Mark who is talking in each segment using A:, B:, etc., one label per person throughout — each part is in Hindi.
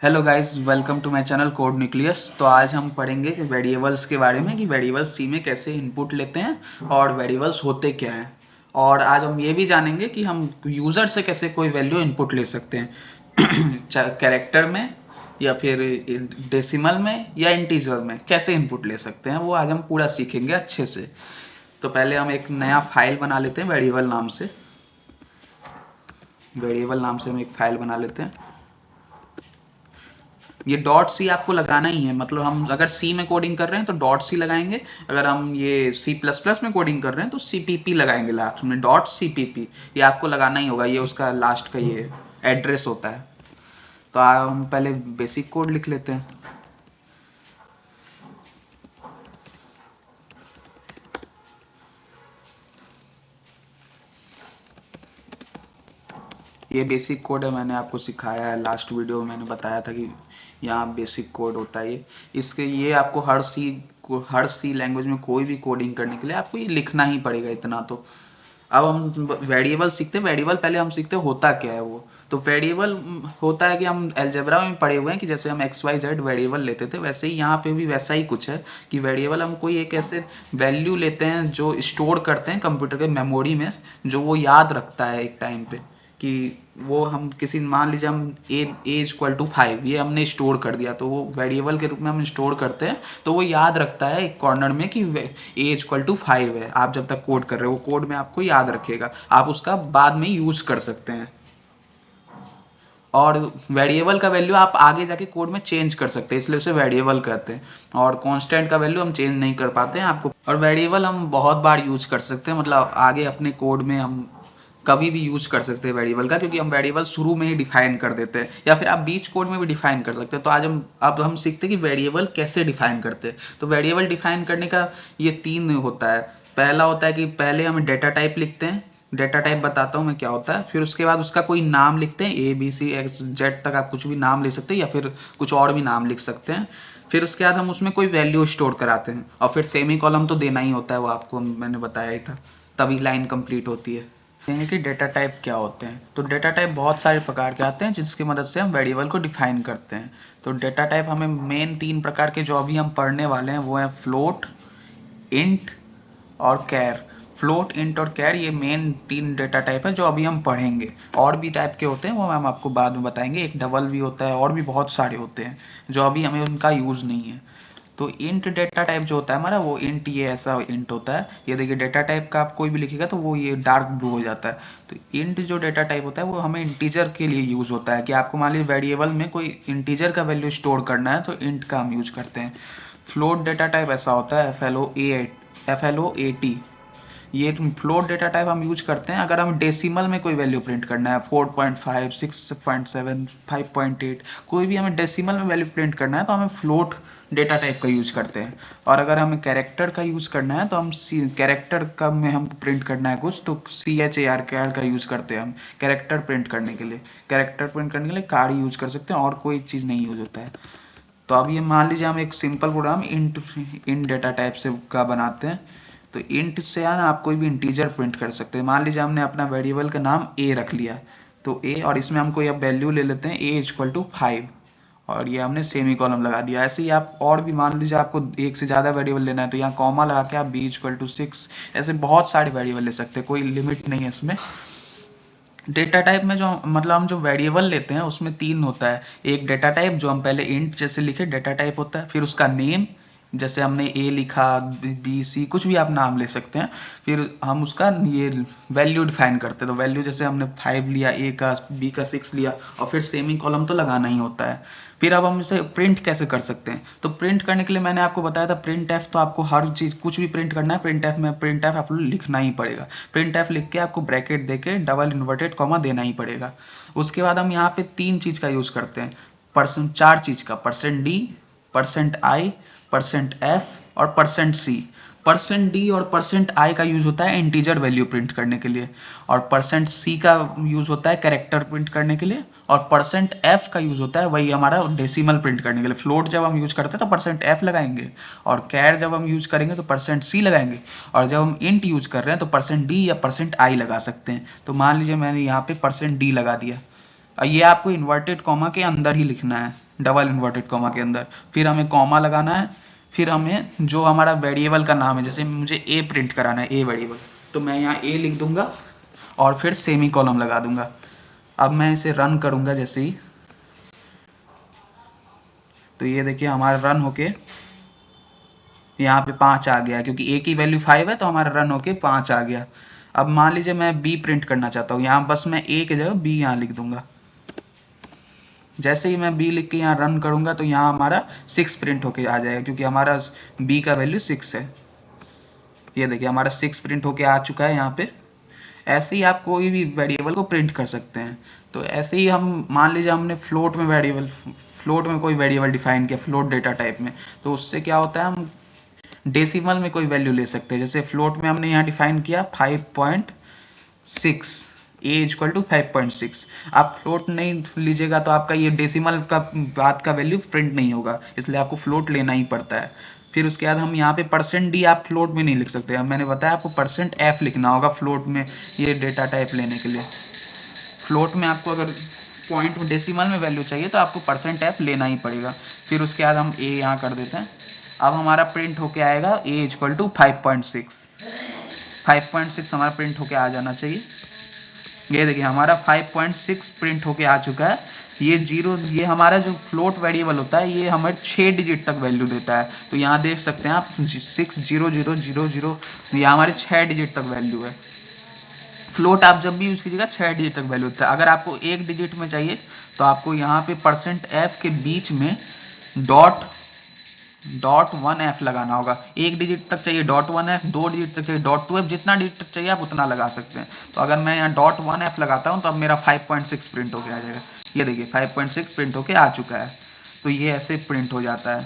A: Hello guys, welcome to my channel code nucleus. तो आज हम पढ़ेंगे कि वेरिएबल्स के बारे में, कि वेरिएबल्स सी में कैसे इनपुट लेते हैं और वेरिएबल्स होते क्या हैं। और आज हम ये भी जानेंगे कि हम यूज़र से कैसे कोई वैल्यू इनपुट ले सकते हैं कैरेक्टर में या फिर डेसिमल में या इंटीजर में कैसे इनपुट ले सकते हैं, वो आज हम पूरा सीखेंगे अच्छे से। तो पहले हम एक नया फाइल बना लेते हैं वेरिएबल नाम से। हम एक फाइल बना लेते हैं। ये डॉट सी आपको लगाना ही है, मतलब हम अगर सी में कोडिंग कर रहे हैं तो डॉट सी लगाएंगे, अगर हम ये सी प्लस प्लस में कोडिंग कर रहे हैं तो सी पी पी लगाएंगे लास्ट में, डॉट सी पी पी। ये आपको लगाना ही होगा, ये उसका लास्ट का ये एड्रेस होता है। तो हम पहले बेसिक कोड लिख लेते हैं। ये बेसिक कोड है, मैंने आपको सिखाया है लास्ट वीडियो में, मैंने बताया था कि यहाँ बेसिक कोड होता है। ये आपको हर सी लैंग्वेज में कोई भी कोडिंग करने के लिए आपको ये लिखना ही पड़ेगा इतना। तो अब हम वेरिएबल सीखते हैं। वेरिएबल पहले हम सीखते हैं होता क्या है वो। तो वेरिएबल होता है कि हम अलजेब्रा में पढ़े हुए हैं कि जैसे हम एक्स वाई जेड वेरिएबल लेते थे, वैसे ही यहाँ पे भी वैसा ही कुछ है कि वेरिएबल हम कोई एक ऐसे वैल्यू लेते हैं जो स्टोर करते हैं कंप्यूटर के मेमोरी में, जो वो याद रखता है एक टाइम पे। कि वो हम किसी, मान लीजिए हम ए इक्वल टू 5 ये हमने स्टोर कर दिया, तो वो वेरिएबल के रूप में हम स्टोर करते हैं। तो वो याद रखता है एक कॉर्नर में कि ए इक्वल टू 5 है। आप जब तक कोड कर रहे हो, कोड में आपको याद रखेगा, आप उसका बाद में यूज कर सकते हैं। और वेरिएबल का वैल्यू आप आगे जाके कोड में चेंज कर सकते हैं, इसलिए उसे वेरिएबल कहते हैं। और कांस्टेंट का वैल्यू हम चेंज नहीं कर पाते हैं आपको। और वेरिएबल हम बहुत बार यूज कर सकते हैं, मतलब आगे अपने कोड में हम कभी भी यूज कर सकते हैं वेरिएबल का, क्योंकि हम वेरिएबल शुरू में ही डिफाइन कर देते हैं, या फिर आप बीच कोड में भी डिफाइन कर सकते हैं। तो अब हम सीखते हैं कि वेरिएबल कैसे डिफाइन करते हैं। तो वेरिएबल डिफाइन करने का ये 3 होता है। पहला होता है कि पहले हम डेटा टाइप लिखते हैं। डेटा टाइप बताता हूँ मैं क्या होता है। फिर उसके बाद उसका कोई नाम लिखते हैं, ABCX Z तक आप कुछ भी नाम लिख सकते हैं, या फिर कुछ और भी नाम लिख सकते हैं। फिर उसके बाद हम उसमें कोई वैल्यू स्टोर कराते हैं, और फिर सेमी कॉलम तो देना ही होता है, वो आपको मैंने बताया ही था, तभी लाइन कंप्लीट होती है। देखेंगे कि डेटा टाइप क्या होते हैं। तो डेटा टाइप बहुत सारे प्रकार के आते हैं जिसकी मदद से हम वेरिएबल को डिफाइन करते हैं। तो डेटा टाइप हमें मेन 3 प्रकार के जो अभी हम पढ़ने वाले हैं वो है फ्लोट, इंट और कैर। फ्लोट, इंट और कैर ये मेन 3 डेटा टाइप है जो अभी हम पढ़ेंगे। और भी टाइप के होते हैं, वो हम आपको बाद में बताएंगे। एक डबल भी होता है, और भी बहुत सारे होते हैं जो अभी हमें उनका यूज़ नहीं है। तो इंट डेटा टाइप जो होता है हमारा, वो इंट, ये ऐसा इंट होता है। ये देखिए डेटा टाइप का आप कोई भी लिखेगा तो वो ये डार्क ब्लू हो जाता है। तो इंट जो डेटा टाइप होता है वो हमें इंटीजर के लिए यूज़ होता है, कि आपको मान लीजिए वेरिएबल में कोई इंटीजर का वैल्यू स्टोर करना है तो इंट का हम यूज करते हैं। फ्लोट डेटा टाइप ऐसा होता है, FLOAT। ये फ्लोट डेटा टाइप हम यूज करते हैं अगर हमें डेसिमल में कोई वैल्यू प्रिंट करना है, 4.5, 6.7, 5.8, कोई भी हमें डेसिमल में वैल्यू प्रिंट करना है तो हमें फ्लोट डेटा टाइप का यूज करते हैं। और अगर हमें कैरेक्टर का यूज करना है तो हम कैरेक्टर का में हम प्रिंट करना है कुछ, तो CHAR का यूज करते हैं हम कैरेक्टर प्रिंट करने के लिए। कैरेक्टर प्रिंट करने के लिए कार यूज कर सकते हैं, और कोई चीज़ नहीं यूज होता है। तो अब ये मान लीजिए हम एक simple program int data type से का बनाते हैं। तो इंट से ना आप कोई भी इंटीजर प्रिंट कर सकते हैं। मान लीजिए हमने अपना वेरिएबल का नाम ए रख लिया, तो ए, और इसमें हम कोई अब वैल्यू ले लेते हैं ए इक्वल टू 5, और ये हमने सेमी कॉलम लगा दिया। ऐसे ही आप और भी, मान लीजिए आपको एक से ज़्यादा वेरिएबल लेना है तो यहाँ कॉमा लगा के आप बी इक्वल टू 6, ऐसे बहुत सारे वेरिएबल ले सकते हैं, कोई लिमिट नहीं है इसमें। डेटा टाइप में जो मतलब हम जो वेरिएबल लेते हैं उसमें 3 होता है। एक डेटा टाइप जो हम पहले इंट जैसे लिखे डेटा टाइप होता है, फिर उसका नेम, जैसे हमने ए लिखा, BC, कुछ भी आप नाम ले सकते हैं। फिर हम उसका ये वैल्यू डिफाइन करते हैं। तो वैल्यू जैसे हमने 5 लिया ए का, बी का 6 लिया, और फिर सेमी कॉलम तो लगाना ही होता है। फिर अब हम इसे प्रिंट कैसे कर सकते हैं। तो प्रिंट करने के लिए मैंने आपको बताया था प्रिंट एफ, तो आपको हर चीज़ कुछ भी प्रिंट करना है प्रिंट एफ में, प्रिंट एफ आपको लिखना ही पड़ेगा। प्रिंट एफ लिख के आपको ब्रैकेट दे के डबल इन्वर्टेड कॉमा देना ही पड़ेगा। उसके बाद हम यहाँ पे 3 चीज़ का यूज़ करते हैं, 4 चीज़ का, %d, %i, %f और %c। %d और %i का यूज़ होता है इंटीजर वैल्यू प्रिंट करने के लिए, और %c का यूज़ होता है कैरेक्टर प्रिंट करने के लिए, और %f का यूज़ होता है वही हमारा डेसिमल प्रिंट करने के लिए। फ्लोट जब हम यूज़ करते हैं तो %f लगाएंगे, और कैर जब हम यूज़ करेंगे तो %c लगाएंगे, और जब हम इंट यूज़ कर रहे हैं तो %d या %i लगा सकते हैं। तो मान लीजिए मैंने यहाँ पे %d लगा दिया। ये आपको इन्वर्टेड कॉमा के अंदर ही लिखना है, डबल इन्वर्टेड कॉमा के अंदर। फिर हमें कॉमा लगाना है, फिर हमें जो हमारा वेरिएबल का नाम है, जैसे मुझे ए प्रिंट कराना है, ए वेरिएबल, तो मैं यहाँ ए लिख दूंगा और फिर सेमी कॉलम लगा दूंगा। अब मैं इसे रन करूंगा जैसे ही, तो ये देखिए हमारा रन होके यहाँ पे 5 आ गया, क्योंकि ए की वैल्यू 5 है तो हमारा रन होके 5 आ गया। अब मान लीजिए मैं बी प्रिंट करना चाहता हूँ, यहाँ बस मैं ए की जगह बी यहाँ लिख दूंगा। जैसे ही मैं बी लिख के यहाँ रन करूंगा तो यहाँ हमारा 6 प्रिंट होके आ जाएगा, क्योंकि हमारा बी का वैल्यू 6 है। ये देखिए हमारा 6 प्रिंट होके आ चुका है यहाँ पे। ऐसे ही आप कोई भी वेरिएबल को प्रिंट कर सकते हैं। तो ऐसे ही हम मान लीजिए हमने फ्लोट में कोई वेरिएबल डिफाइन किया, फ्लोट डेटा टाइप में, तो उससे क्या होता है, हम डेसिमल में कोई वैल्यू ले सकते हैं। जैसे फ्लोट में हमने यहाँ डिफाइन किया 5.6, ए इक्वल टू 5.6। आप फ्लोट नहीं लीजिएगा तो आपका ये डेसिमल का बाद का वैल्यू प्रिंट नहीं होगा, इसलिए आपको फ्लोट लेना ही पड़ता है। फिर उसके बाद हम यहाँ पे %d आप फ्लोट में नहीं लिख सकते, मैंने बताया आपको %f लिखना होगा फ्लोट में ये डेटा टाइप लेने के लिए। फ्लोट में आपको अगर पॉइंट डेसिमल में वैल्यू चाहिए तो आपको %f लेना ही पड़ेगा। फिर उसके बाद हम a यहाँ कर देते हैं। अब हमारा प्रिंट होके आएगा a इक्वल टू 5.6 हमारा प्रिंट होके आ जाना चाहिए। ये देखिए हमारा 5.6 प्रिंट होके आ चुका है। ये हमारा जो फ्लोट वेरिएबल होता है ये हमें 6 डिजिट तक वैल्यू देता है। तो यहाँ देख सकते हैं आप 60000, ये हमारे 6 डिजिट तक वैल्यू है। फ्लोट आप जब भी यूज कीजिएगा 6 डिजिट तक वैल्यू होता है। अगर आपको 1 डिजिट में चाहिए तो आपको यहाँ पे %f के बीच में .1f लगाना होगा। 1 डिजिट तक चाहिए .1f, 2 डिजिट तक चाहिए .2f, जितना डिजिट तक चाहिए आप उतना लगा सकते हैं। तो अगर मैं यहाँ .1f लगाता हूँ तो अब मेरा 5.6 प्रिंट होके आ जाएगा। ये देखिए 5.6 प्रिंट होके आ चुका है। तो ये ऐसे प्रिंट हो जाता है।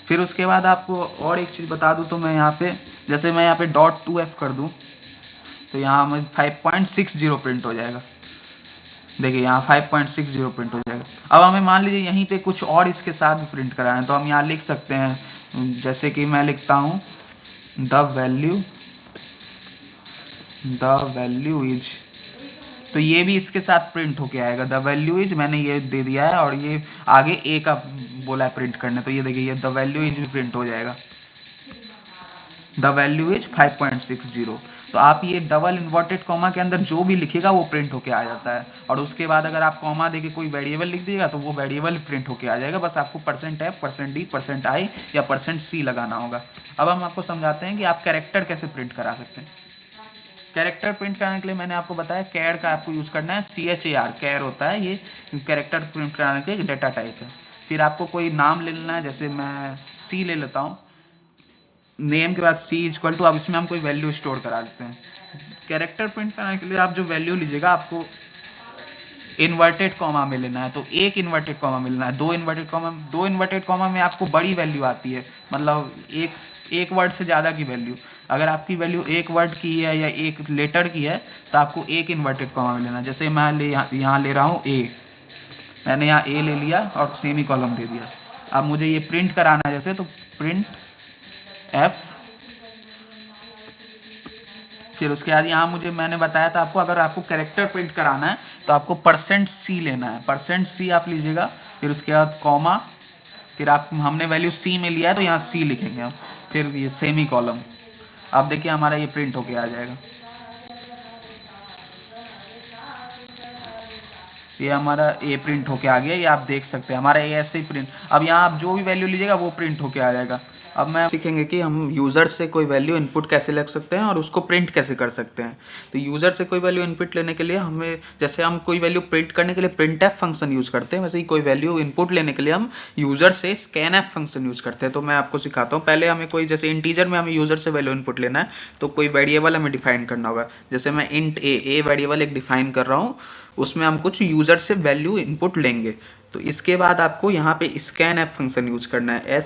A: फिर उसके बाद आपको और एक चीज़ बता दूँ तो मैं यहाँ पे, जैसे मैं यहाँ पे .2f कर दूँ तो यहाँ हमें 5.60 प्रिंट हो जाएगा। देखिए यहाँ 5.60 प्रिंट हो जाएगा। अब हमें मान लीजिए यहीं पे कुछ और इसके साथ भी प्रिंट कराना है तो हम यहाँ लिख सकते हैं, जैसे कि मैं लिखता हूँ द वैल्यू इज, तो ये भी इसके साथ प्रिंट होके आएगा। द वैल्यू इज मैंने ये दे दिया है और ये आगे ए का बोला है प्रिंट करने, तो ये देखिए ये द वैल्यू इज भी प्रिंट हो जाएगा। The value is 5.60। तो आप ये डबल इन्वर्टेड कॉमा के अंदर जो भी लिखेगा वो प्रिंट होके आ जाता है। और उसके बाद अगर आप कॉमा देके कोई वेरिएबल लिख दीजिएगा तो वो वेरिएबल प्रिंट होके आ जाएगा। बस आपको %f, %d, %i या %c लगाना होगा। अब हम आपको समझाते हैं कि आप कैरेक्टर कैसे प्रिंट करा सकते हैं। कैरेक्टर प्रिंट कराने के लिए मैंने आपको बताया कैर का आपको यूज़ करना है, CHAR कैर होता है, ये कैरेक्टर प्रिंट कराने के लिए डेटा टाइप है। फिर आपको कोई नाम ले लेना है, जैसे मैं C ले लेता हूँ, नेम के बाद C इक्वल टू, अब इसमें हम कोई वैल्यू स्टोर करा देते हैं। कैरेक्टर प्रिंट करने के लिए आप जो वैल्यू लीजिएगा आपको इन्वर्टेड कॉमा में लेना है, तो एक इन्वर्टेड कॉमा में लेना है। दो इन्वर्टेड कॉमा में आपको बड़ी वैल्यू आती है, मतलब एक वर्ड से ज़्यादा की वैल्यू। अगर आपकी वैल्यू एक वर्ड की है या एक लेटर की है तो आपको एक इन्वर्टेड कॉमा में लेना है। जैसे मैं यहाँ ले रहा हूँ A, मैंने यहाँ A ले लिया और सेमी कॉलम दे दिया। अब मुझे ये प्रिंट कराना है जैसे, तो प्रिंट F, फिर उसके बाद यहाँ मैंने बताया था आपको, अगर आपको कैरेक्टर प्रिंट कराना है तो आपको %C लेना है, %C आप लीजिएगा। फिर उसके बाद कॉमा, फिर हमने वैल्यू C में लिया है तो यहाँ C लिखेंगे हम, फिर ये सेमी कॉलम। अब देखिए हमारा ये प्रिंट होके आ जाएगा। ये हमारा A प्रिंट होके आ गया, ये आप देख सकते हैं हमारा A ऐसे ही प्रिंट। अब यहाँ आप जो भी वैल्यू लीजिएगा वो प्रिंट होके आ जाएगा। अब मैं सीखेंगे कि हम यूज़र से कोई वैल्यू इनपुट कैसे ले सकते हैं और उसको प्रिंट कैसे कर सकते हैं। तो यूज़र से कोई वैल्यू इनपुट लेने के लिए हमें, जैसे हम कोई वैल्यू प्रिंट करने के लिए printf फंक्शन यूज़ करते हैं, वैसे ही कोई वैल्यू इनपुट लेने के लिए हम यूज़र से scanf फंक्शन यूज़ करते हैं। तो मैं आपको सिखाता हूँ। पहले हमें कोई, जैसे इंटीजर में हमें यूज़र से वैल्यू इनपुट लेना है तो कोई वेरिएबल हमें डिफाइन करना होगा। जैसे मैं इंट ए वेरिएबल एक डिफाइन कर रहा हूँ, उसमें हम कुछ यूज़र से वैल्यू इनपुट लेंगे। तो इसके बाद आपको यहाँ पे scanf फंक्शन यूज़ करना है,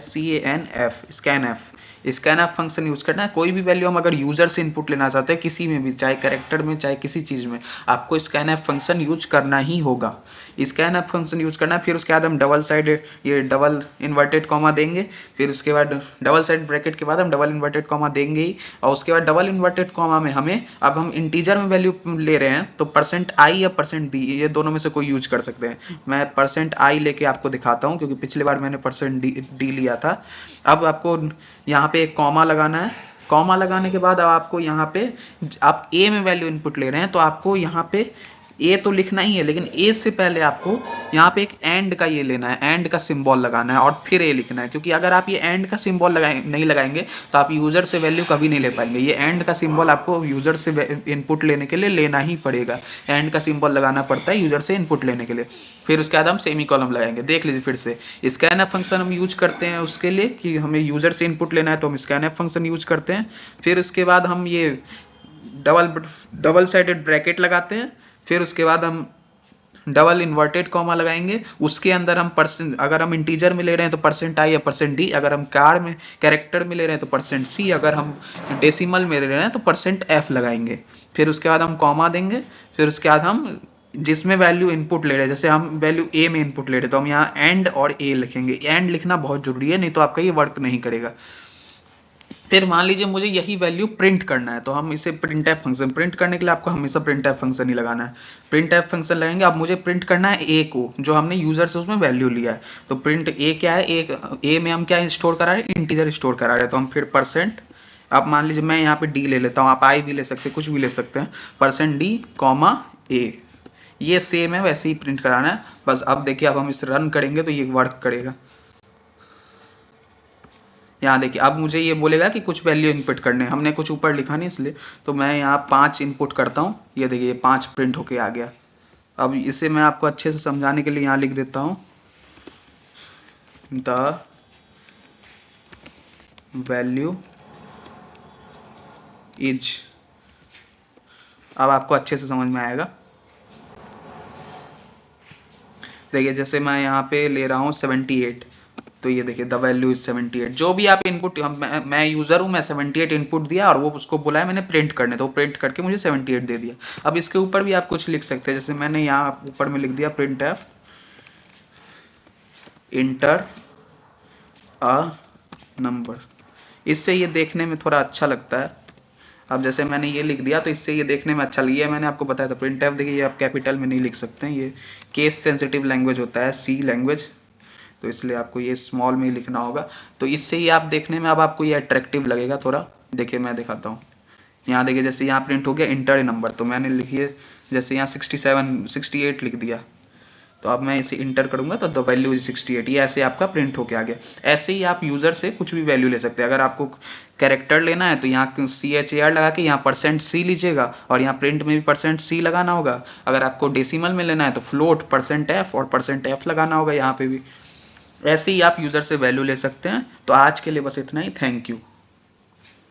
A: scanf फंक्शन यूज़ करना है। कोई भी वैल्यू हम अगर यूज़र से इनपुट लेना चाहते हैं, किसी में भी, चाहे कैरेक्टर में चाहे किसी चीज़ में, आपको scanf फंक्शन यूज करना ही होगा। स्कैन एफ फंक्शन यूज करना है। फिर उसके बाद हम डबल साइडेड ये डबल इन्वर्टेड कॉमा देंगे, फिर उसके बाद डबल साइड ब्रैकेट के बाद हम डबल इन्वर्टेड कॉमा देंगे ही, और उसके बाद डबल इन्वर्टेड कॉमा में हमें अब हम इंटीजर में वैल्यू ले रहे हैं तो %i या %d ये दोनों में से कोई यूज कर सकते हैं। मैं %i लेके आपको दिखाता हूँ क्योंकि पिछली बार मैंने %d लिया था। अब आपको यहाँ पे एक कॉमा लगाना है, कॉमा लगाने के बाद अब आपको यहाँ पे आप a में वैल्यू इनपुट ले रहे हैं तो आपको यहाँ पे ए तो लिखना ही है, लेकिन ए से पहले आपको यहाँ पे एक एंड का ये लेना है, एंड का सिंबल लगाना है और फिर ए लिखना है, क्योंकि अगर आप ये एंड का सिंबल नहीं लगाएंगे तो आप यूज़र से वैल्यू कभी नहीं ले पाएंगे। ये एंड का सिंबल आपको यूज़र से इनपुट लेने के लिए लेना ही पड़ेगा, एंड का सिंबल लगाना पड़ता है यूज़र से इनपुट लेने के लिए। फिर उसके बाद हम सेमी कॉलम लगाएंगे। देख लीजिए फिर से स्कैन एफ फंक्शन हम यूज करते हैं उसके लिए कि हमें यूज़र से इनपुट लेना है तो हम स्कैन एफ फंक्शन यूज करते हैं। फिर उसके बाद हम ये डबल साइडेड ब्रैकेट लगाते हैं, फिर उसके बाद हम डबल इन्वर्टेड कॉमा लगाएंगे, उसके अंदर हम अगर हम इंटीजर में ले रहे हैं तो %i या %d, अगर हम कैरेक्टर में ले रहे हैं तो %c, अगर हम डेसिमल में ले रहे हैं तो %f लगाएंगे। फिर उसके बाद हम कॉमा देंगे, फिर उसके बाद हम जिसमें वैल्यू इनपुट ले रहे हैं, जैसे हम वैल्यू a में इनपुट ले रहे हैं तो हम यहाँ एंड और a लिखेंगे। एंड लिखना बहुत जरूरी है, नहीं तो आपका ये वर्क नहीं करेगा। फिर मान लीजिए मुझे यही वैल्यू प्रिंट करना है तो हम इसे printf फंक्शन, प्रिंट करने के लिए आपको हमेशा printf फंक्शन ही लगाना है। printf फंक्शन लगाएंगे। अब मुझे प्रिंट करना है a को, जो हमने यूजर से उसमें वैल्यू लिया है, तो प्रिंट a क्या है, a में हम क्या स्टोर करा रहे हैं, इंटीजर स्टोर करा रहे हैं, तो हम फिर %, अब मान लीजिए मैं यहाँ पे d ले लेता हूँ, आप i भी ले सकते हैं, कुछ भी ले सकते हैं, %d, a, ये सेम है, वैसे ही प्रिंट कराना है बस। अब देखिए अब हम इसे रन करेंगे तो ये वर्क करेगा। यहाँ देखिए अब मुझे ये बोलेगा कि कुछ वैल्यू इनपुट करने, हमने कुछ ऊपर लिखा नहीं इसलिए, तो मैं यहाँ 5 इनपुट करता हूँ। ये देखिए 5 प्रिंट होके आ गया। अब इसे मैं आपको अच्छे से समझाने के लिए यहाँ लिख देता हूँ द वैल्यू इज, अब आपको अच्छे से समझ में आएगा। देखिए जैसे मैं यहाँ पे ले रहा हूँ 78, तो ये देखिए द वैल्यू इज 78। जो भी आप इनपुट, मैं यूज़र हूँ, मैं 78 इनपुट दिया और वो उसको बोला है मैंने प्रिंट करने, तो प्रिंट करके मुझे 78 दे दिया। अब इसके ऊपर भी आप कुछ लिख सकते हैं, जैसे मैंने यहाँ ऊपर में लिख दिया printf इंटर अ नंबर। इससे ये देखने में थोड़ा अच्छा लगता है। अब जैसे मैंने ये लिख दिया तो इससे ये देखने में अच्छा लगे। मैंने आपको बताया था printf, देखिए ये आप कैपिटल में नहीं लिख सकते हैं, ये केस सेंसिटिव लैंग्वेज होता है, सी लैंग्वेज, तो इसलिए आपको ये स्मॉल में ही लिखना होगा। तो इससे ही आप देखने में अब आपको ये अट्रैक्टिव लगेगा थोड़ा। देखिए मैं दिखाता हूँ, यहाँ देखिए जैसे यहाँ प्रिंट हो गया इंटर नंबर, तो मैंने लिखिए जैसे यहाँ 68 लिख दिया, तो अब मैं इसे इंटर करूंगा तो द वैल्यू इज 68, ये ऐसे आपका प्रिंट होके आ गया। ऐसे ही आप यूज़र से कुछ भी वैल्यू ले सकते हैं। अगर आपको कैरेक्टर लेना है तो यहाँ CHAR लगा के यहाँ %c लीजिएगा और यहाँ प्रिंट में भी %c लगाना होगा। अगर आपको डेसिमल में लेना है तो फ्लोट %f और %f लगाना होगा यहाँ पे भी। ऐसे ही आप यूज़र से वैल्यू ले सकते हैं। तो आज के लिए बस इतना ही, थैंक यू।